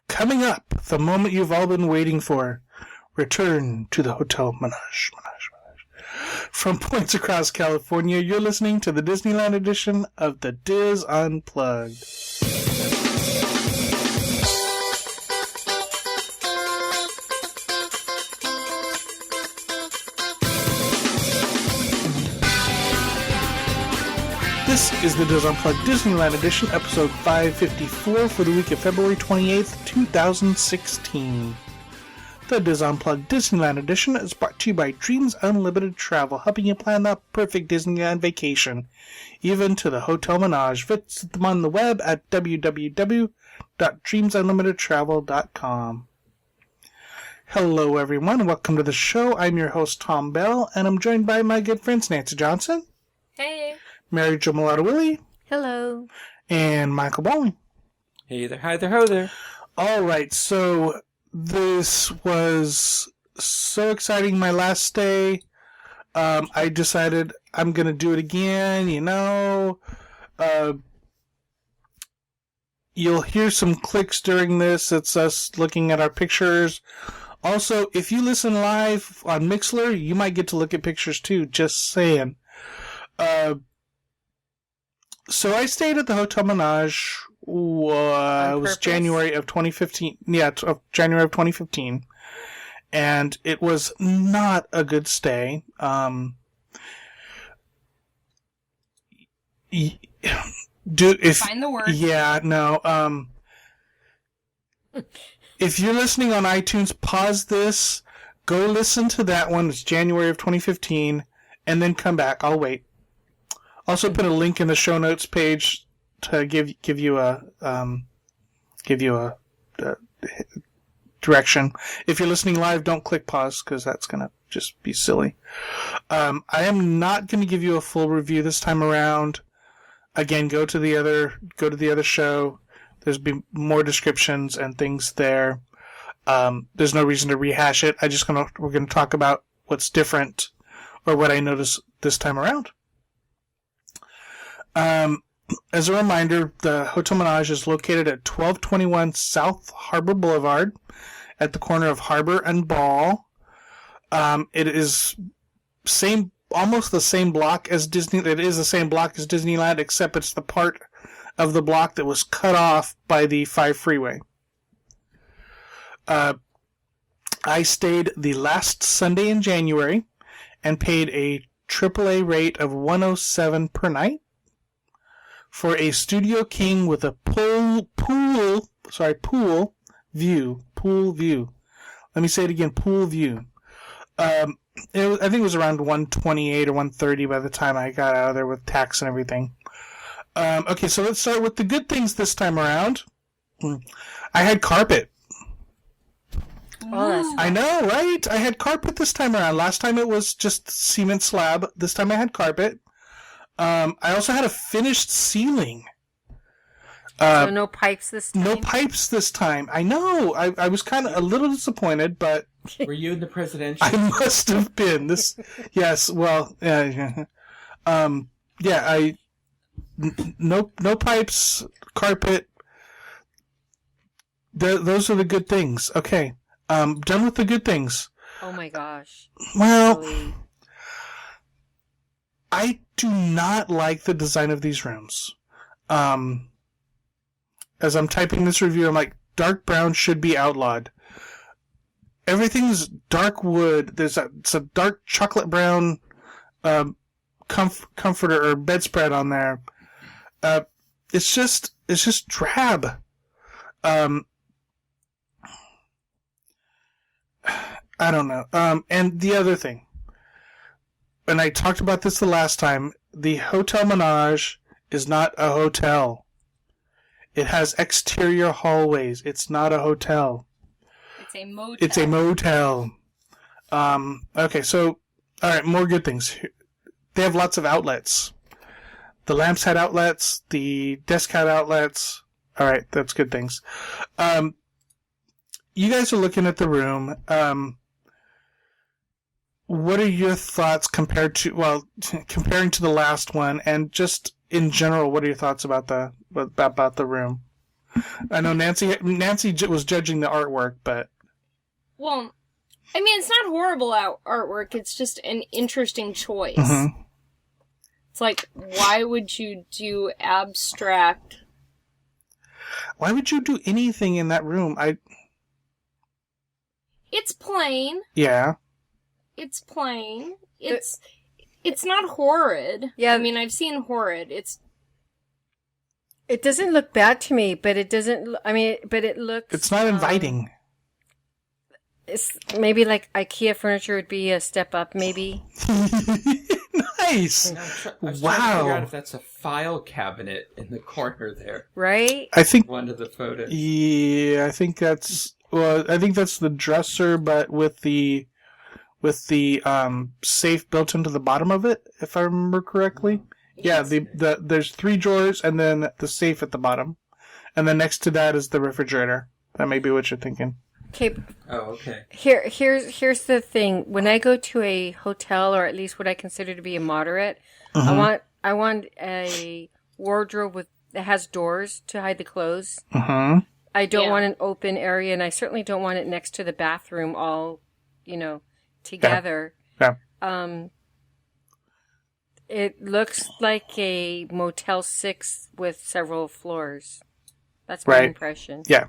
Coming up, the moment you've all been waiting for. Return to the Hotel Menage. From points across California, you're listening to the Disneyland edition of the Diz Unplugged. This is the Diz Unplugged Disneyland edition, episode 554 for the week of February 28th, 2016. The Diz Unplugged Disneyland edition is brought to you by Dreams Unlimited Travel, helping you plan the perfect Disneyland vacation, even to the Hotel Menage. Visit them on the web at www.dreamsunlimitedtravel.com. Hello, everyone, and welcome to the show. I'm your host, Tom Bell, and I'm joined by my good friends Nancy Johnson. Hey. Mary Jo Mulatto Willie. Hello. And Michael Bowling. Hey there, hi there, ho there. All right, so this was so exciting. My last day, I decided I'm going to do it again, You'll hear some clicks during this. It's us looking at our pictures. Also, if you listen live on Mixlr, you might get to look at pictures too, just saying. So I stayed at the Hotel Menage. It was January of 2015. Yeah, January of 2015, and it was not a good stay. Find the word. Yeah, no. If you're listening on iTunes, pause this, go listen to that one. It's January of 2015, and then come back. I'll wait. Also, put a link in the show notes page to give you a direction. If you're listening live, don't click pause because that's gonna just be silly. I am not going to give you a full review this time around. Again, go to the other show. There's been more descriptions and things there. There's no reason to rehash it. We're gonna talk about what's different or what I noticed this time around. As a reminder, the Hotel Menage is located at 1221 South Harbor Boulevard at the corner of Harbor and Ball. It is almost the same block as Disney. It is the same block as Disneyland, except it's the part of the block that was cut off by the 5 freeway. I stayed the last Sunday in January and paid a AAA rate of $107 per night for a Studio King with a pool view. Let me say it again, pool view. I think it was around $128 or $130 by the time I got out of there with tax and everything. Okay, so let's start with the good things this time around. I had carpet. Oh, I know, right? I had carpet this time around. Last time it was just cement slab. This time I had carpet. I also had a finished ceiling. So no pipes this time? No pipes this time. I know. I was kind of a little disappointed, but... Were you in the presidential? I must have been. Yes, well... No pipes, carpet. Those are the good things. Okay. Done with the good things. Oh my gosh. Well... Really? I do not like the design of these rooms. As I'm typing this review, I'm like, dark brown should be outlawed. Everything's dark wood. It's a dark chocolate brown comforter or bedspread on there. It's just drab. I don't know. And the other thing, and I talked about this the last time, the Hotel Menage is not a hotel. It has exterior hallways. It's not a hotel. It's a motel. It's a motel. Okay, so, alright, more good things. They have lots of outlets. The lamps had outlets. The desk had outlets. Alright, that's good things. You guys are looking at the room. What are your thoughts comparing to the last one, and just in general, what are your thoughts about the room? I know Nancy was judging the artwork, but... Well, I mean, it's not horrible artwork. It's just an interesting choice. Mm-hmm. It's like, why would you do abstract? Why would you do anything in that room? It's plain. Yeah. It's plain. It's not horrid. Yeah. I mean, I've seen horrid. It doesn't look bad to me, but it doesn't. I mean, but it looks. It's not inviting. It's maybe like IKEA furniture would be a step up, maybe. Nice. I was trying to Wow. figure out if that's a file cabinet in the corner there. Right? I think. One of the photos. Yeah, I think that's. Well, I think that's the dresser, but with the safe built into the bottom of it, if I remember correctly. Yeah, there's 3 drawers and then the safe at the bottom, and then next to that is the refrigerator. That may be what you're thinking. Okay. Oh, okay. Here's the thing. When I go to a hotel, or at least what I consider to be a moderate, Uh-huh. I want a wardrobe that has doors to hide the clothes. Uh-huh. I don't want an open area, and I certainly don't want it next to the bathroom all, together. Yeah. It looks like a Motel 6 with several floors. That's my impression. Yeah.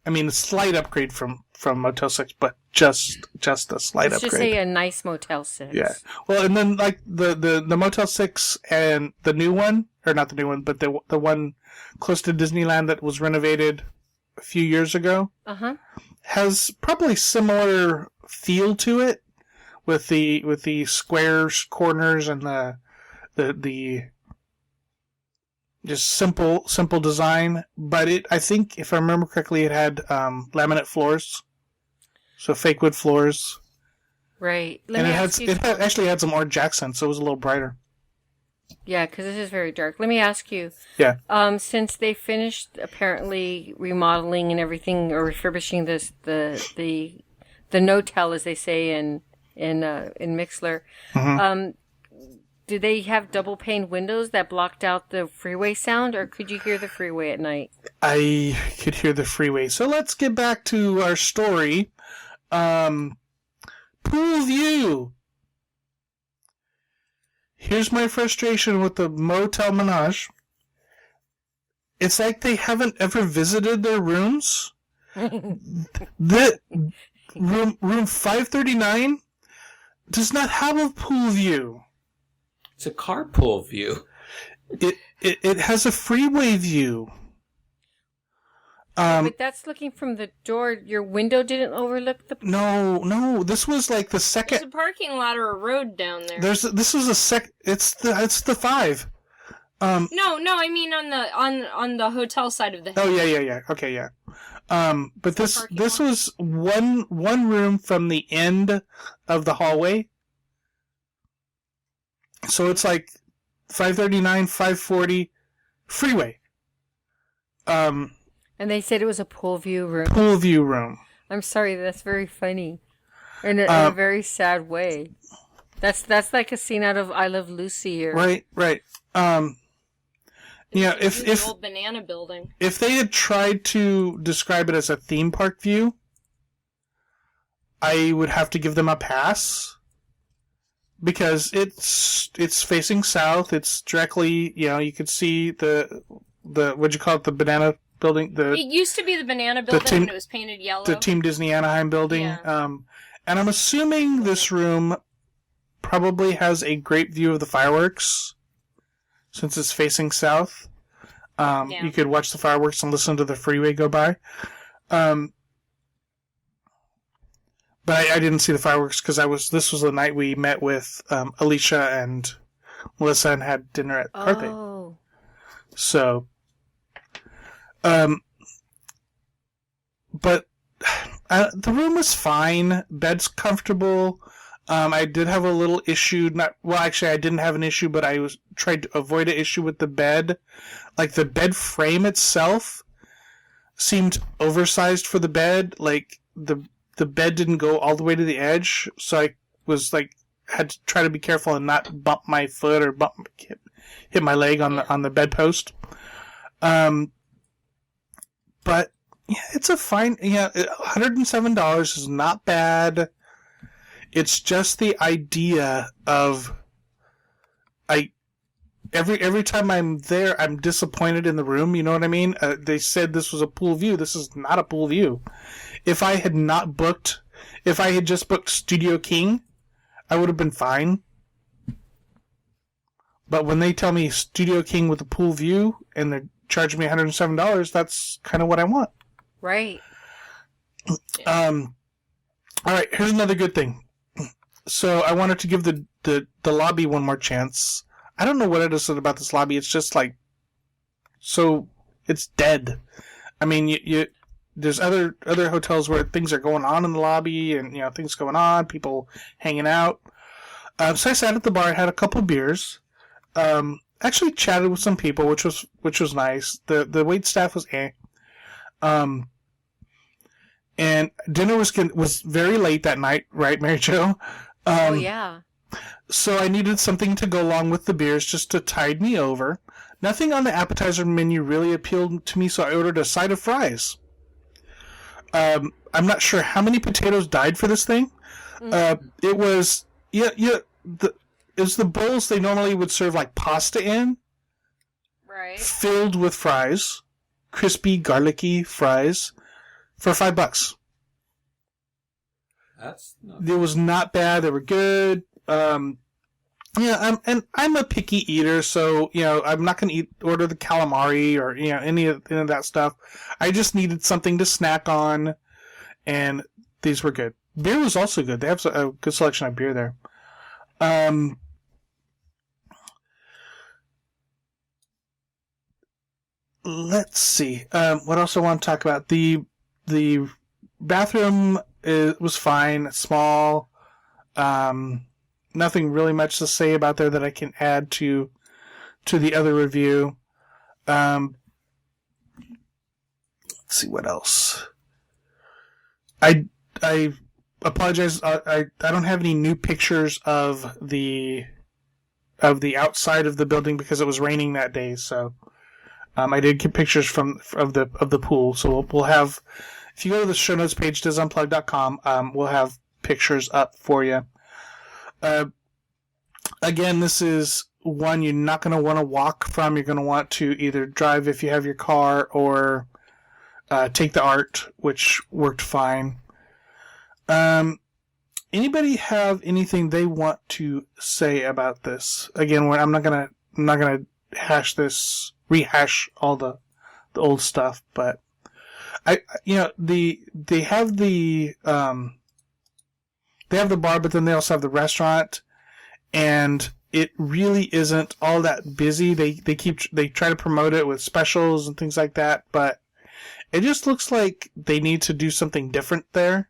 I mean, a slight upgrade from Motel 6, but just a slight Let's upgrade. just say a nice Motel 6. Yeah. Well, and then like the Motel 6 and the new one, or not the new one, but the one close to Disneyland that was renovated a few years ago, has probably similar feel to it, with the squares, corners, and the just simple design. But I think if I remember correctly, it had laminate floors, so fake wood floors. Right. It actually had some orange accents, so it was a little brighter. Yeah, because this is very dark. Let me ask you. Yeah. Since they finished apparently remodeling and everything, or refurbishing the no-tell, as they say in Mixlr, do they have double pane windows that blocked out the freeway sound, or could you hear the freeway at night? I could hear the freeway. So let's get back to our story. Pool view. Here's my frustration with the Hotel Menage. It's like they haven't ever visited their rooms. The room 539 does not have a pool view. It's a carpool view. It has a freeway view. But that's looking from the door. Your window didn't overlook the. No. This was like the second. There's a parking lot or a road down there. This was a sec. It's the 5. No. I mean on the hotel side of the hill. Oh yeah. Okay, yeah. But this was one room from the end of the hallway. So it's like 539, 540, freeway. And they said it was a pool view room. Pool view room. I'm sorry, that's very funny. In a very sad way. That's like a scene out of I Love Lucy here. Right. Yeah, if the old banana building. If they had tried to describe it as a theme park view, I would have to give them a pass. Because it's facing south. It's directly, you could see the what'd you call it, the banana building. It used to be the banana building, and it was painted yellow. The Team Disney Anaheim building. Yeah. And I'm assuming this room probably has a great view of the fireworks, since it's facing south. You could watch the fireworks and listen to the freeway go by. But I didn't see the fireworks because this was the night we met with Alicia and Melissa and had dinner at Carthay. Oh. So, but the room was fine. Bed's comfortable. I did have a little issue. Actually, I didn't have an issue, but I was tried to avoid an issue with the bed. Like the bed frame itself seemed oversized for the bed. Like the bed didn't go all the way to the edge, so I was had to try to be careful and not bump my foot or hit my leg on the bedpost. but yeah, it's a fine. Yeah, $107 is not bad. It's just the idea of every time I'm there, I'm disappointed in the room. You know what I mean? They said this was a pool view. This is not a pool view. If I had just booked Studio King, I would have been fine. But when they tell me Studio King with a pool view and they're charging me $107, that's kind of what I want. Right. All right, here's another good thing. So I wanted to give the lobby one more chance. I don't know what it is about this lobby. It's just like, so it's dead. I mean, there's other hotels where things are going on in the lobby, and things going on, people hanging out. So I sat at the bar, had a couple beers. Actually chatted with some people, which was nice. The wait staff was and dinner was very late that night, right, Mary Jo? Oh yeah. So I needed something to go along with the beers just to tide me over. Nothing on the appetizer menu really appealed to me, so I ordered a side of fries. I'm not sure how many potatoes died for this thing. It was it was the bowls they normally would serve like pasta in, Right. filled with fries, crispy, garlicky fries, for $5. That's not It was not bad. They were good. I'm a picky eater, so I'm not going to order the calamari or any of that stuff. I just needed something to snack on, and these were good. Beer was also good. They have a good selection of beer there. Let's see. What else I want to talk about? The bathroom was fine, small. Nothing really much to say about there that I can add to the other review. Let's see what else. I apologize. I don't have any new pictures of the outside of the building because it was raining that day. So I did get pictures of the pool. So we'll have, if you go to the show notes page, disunplug.com, we'll have pictures up for you. Again, this is one you're not going to want to walk from. You're going to want to either drive if you have your car or take the ART, which worked fine. Anybody have anything they want to say about this? Again, I'm not gonna rehash all the old stuff, but they have the bar, but then they also have the restaurant, and it really isn't all that busy. They try to promote it with specials and things like that, but it just looks like they need to do something different there.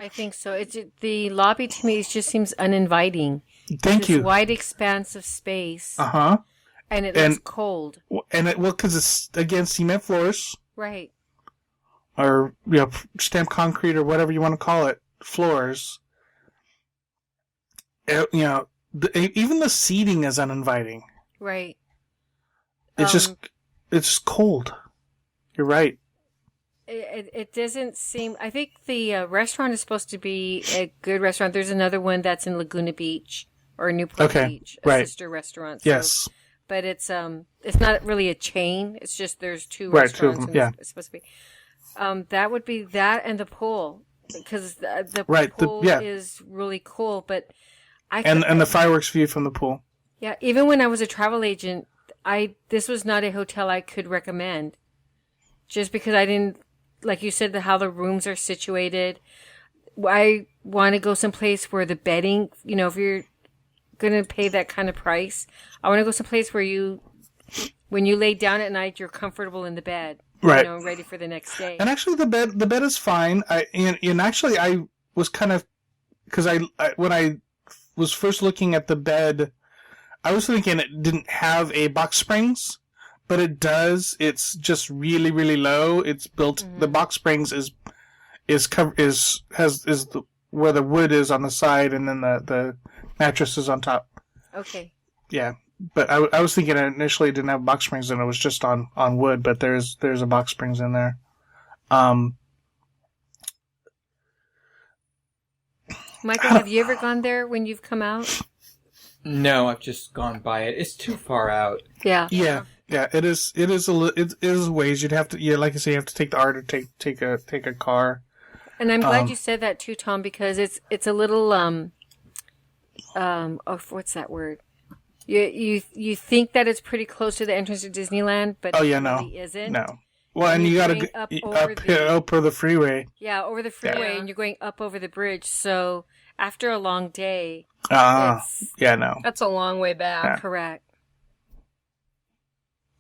I think so. The lobby to me just seems uninviting. Thank you. Wide expanse of space. Uh-huh. And it looks cold. And because it's, again, cement floors. Right. Or, stamped concrete or whatever you want to call it, floors. Even the seating is uninviting. Right. It's just cold. You're right. It doesn't seem... I think the restaurant is supposed to be a good restaurant. There's another one that's in Laguna Beach or Newport Beach. A sister restaurant. Yes. But it's not really a chain. It's just there's two restaurants. It's supposed to be. That would be that and the pool. Because the pool is really cool. But and the fireworks view from the pool. Yeah. Even when I was a travel agent, this was not a hotel I could recommend. Just because I didn't... Like you said, how the rooms are situated. I want to go someplace where the bedding, if you're going to pay that kind of price, I want to go someplace where when you lay down at night, you're comfortable in the bed. Right. Ready for the next day. And actually the bed is fine. I was kind of, because when I was first looking at the bed, I was thinking it didn't have a box springs. But it does. It's just really, really low. It's built. Mm-hmm. The box springs is where the wood is on the side, and then the mattress is on top. Okay. Yeah, but I was thinking initially it didn't have box springs and it was just on wood. But there's a box springs in there. Michael, have you ever gone there when you've come out? No, I've just gone by it. It's too far out. Yeah. Yeah. It is ways you'd have to. Yeah, like I say, you have to take the art or take a car. And I'm glad you said that too, Tom, because it's a little what's that word? You think that it's pretty close to the entrance to Disneyland, but it really isn't. No. Well, and you got to go up over the freeway. Yeah, over the freeway, and you're going up over the bridge. So after a long day, That's a long way back. Yeah. Correct.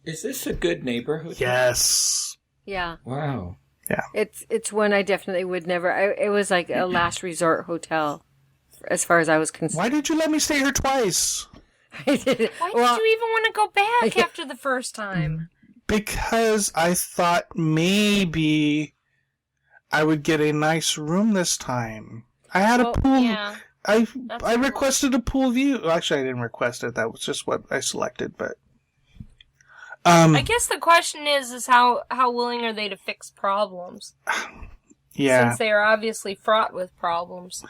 Is this a good neighborhood? Yes. Yeah. Wow. Yeah. It's one I definitely would never. It was like a last resort hotel, as far as I was concerned. Why did you let me stay here twice? Why did you even want to go back after the first time? Because I thought maybe I would get a nice room this time. I had a pool. Yeah, I requested a pool view. Well, actually, I didn't request it. That was just what I selected. But I guess the question is how willing are they to fix problems? Yeah, Since they are obviously fraught with problems.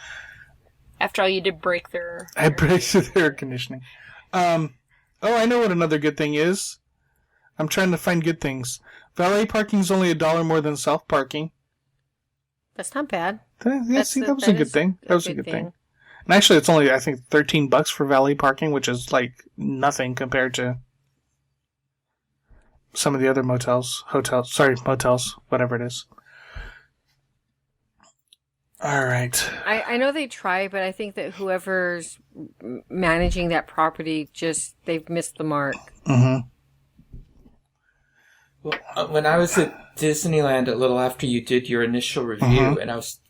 After all, you did break their... I break their air conditioning. Oh, I know what another good thing is. I'm trying to find good things. Valet parking is only $1 more than self-parking. That's not bad. That was a good thing. That was a good thing. And actually, it's only, I think, $13 for valet parking, which is like nothing compared to some of the other motels, whatever it is. All right. I know they try, but I think that whoever's managing that property they've missed the mark. Mm-hmm. Well, when I was at Disneyland a little after you did your initial review, and I was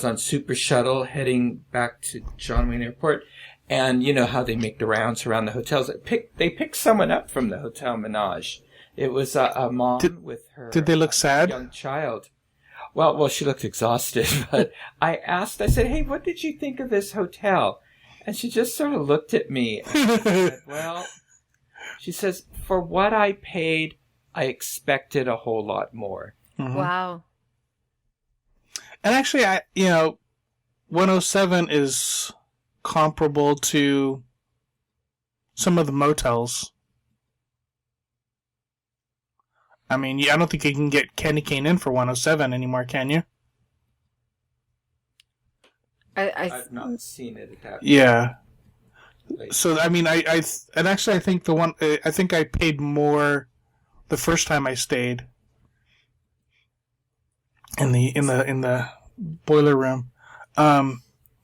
on Super Shuttle heading back to John Wayne Airport, and you know how they make the rounds around the hotels. They picked someone up from the Hotel Menage. It was a mom with her. Did they look sad? Young child. Well, she looked exhausted, but I said, hey, what did you think of this hotel? And she just sort of looked at me and said, well, she says, for what I paid, I expected a whole lot more. Mm-hmm. Wow. And actually, 107 is comparable to some of the motels. I mean, I don't think you can get candy cane in for 107 anymore, can you? I've not seen it at that point. Yeah. Like, So I mean, I think I paid more the first time I stayed in the boiler room.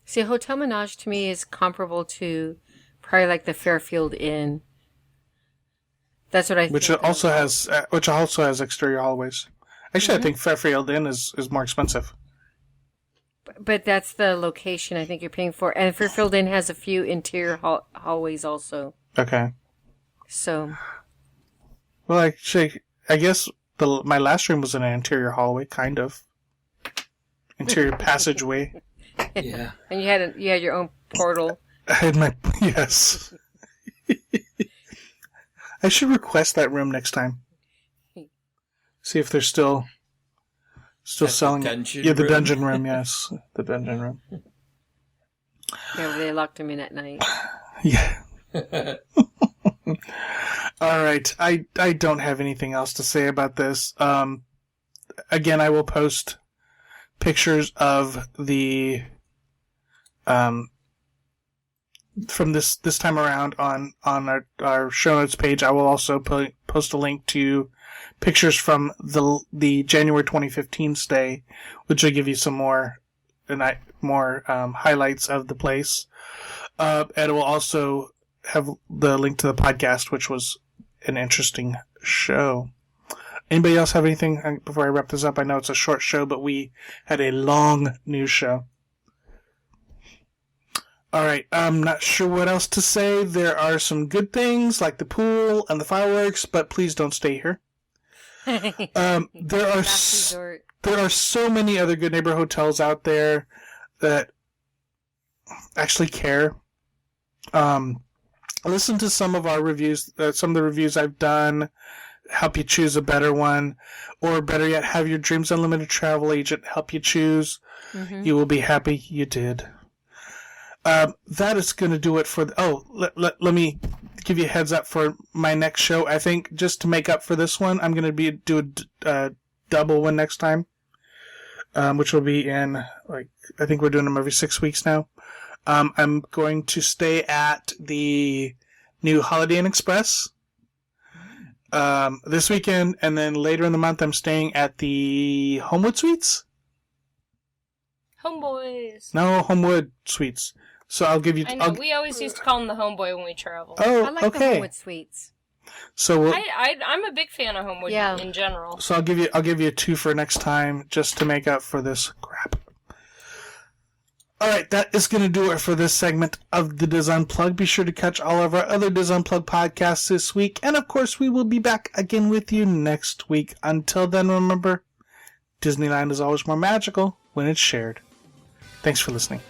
See, Hotel Menage to me is comparable to probably like the Fairfield Inn. That's what I think. Which also has exterior hallways. Actually, I think Fairfield Inn is more expensive. But that's the location I think you're paying for. And Fairfield Inn has a few interior hallways also. Okay. So. Well, actually, I guess my last room was in an interior hallway, kind of. Interior passageway. yeah. And you had your own portal. I had yes. I should request that room next time. See if they're still selling it. Yeah, the dungeon room, yes. The dungeon room. Yeah, they locked him in at night. Yeah. All right. I don't have anything else to say about this. Again, I will post pictures of the from this time around on our show notes page. I will also post a link to pictures from the January 2015 stay, which will give you some more highlights of the place. And it will also have the link to the podcast, which was an interesting show. Anybody else have anything before I wrap this up? I know it's a short show, but we had a long news show. All right, I'm not sure what else to say. There are some good things like the pool and the fireworks, but please don't stay here. There are so many other good neighbor hotels out there that actually care. Listen to some of our reviews, some of the reviews I've done. help you choose a better one, or better yet, have your Dreams Unlimited travel agent help you choose. Mm-hmm. You will be happy you did. That is going to do it for... let me give you a heads up for my next show. I think just to make up for this one, I'm going to do a double one next time, which will be in, I think we're doing them every 6 weeks now. I'm going to stay at the new Holiday Inn Express this weekend, and then later in the month I'm staying at the Homewood Suites. Homeboys. No, Homewood Suites. So I'll give you... I know, we always used to call them the Homeboy when we travel. Oh, I like the Homewood Suites. So I'm a big fan of Homewood in general. So I'll give you a 2 for next time, just to make up for this crap. Alright, that is going to do it for this segment of the Dis Unplugged. Be sure to catch all of our other Dis Unplugged podcasts this week. And of course, we will be back again with you next week. Until then, remember, Disneyland is always more magical when it's shared. Thanks for listening.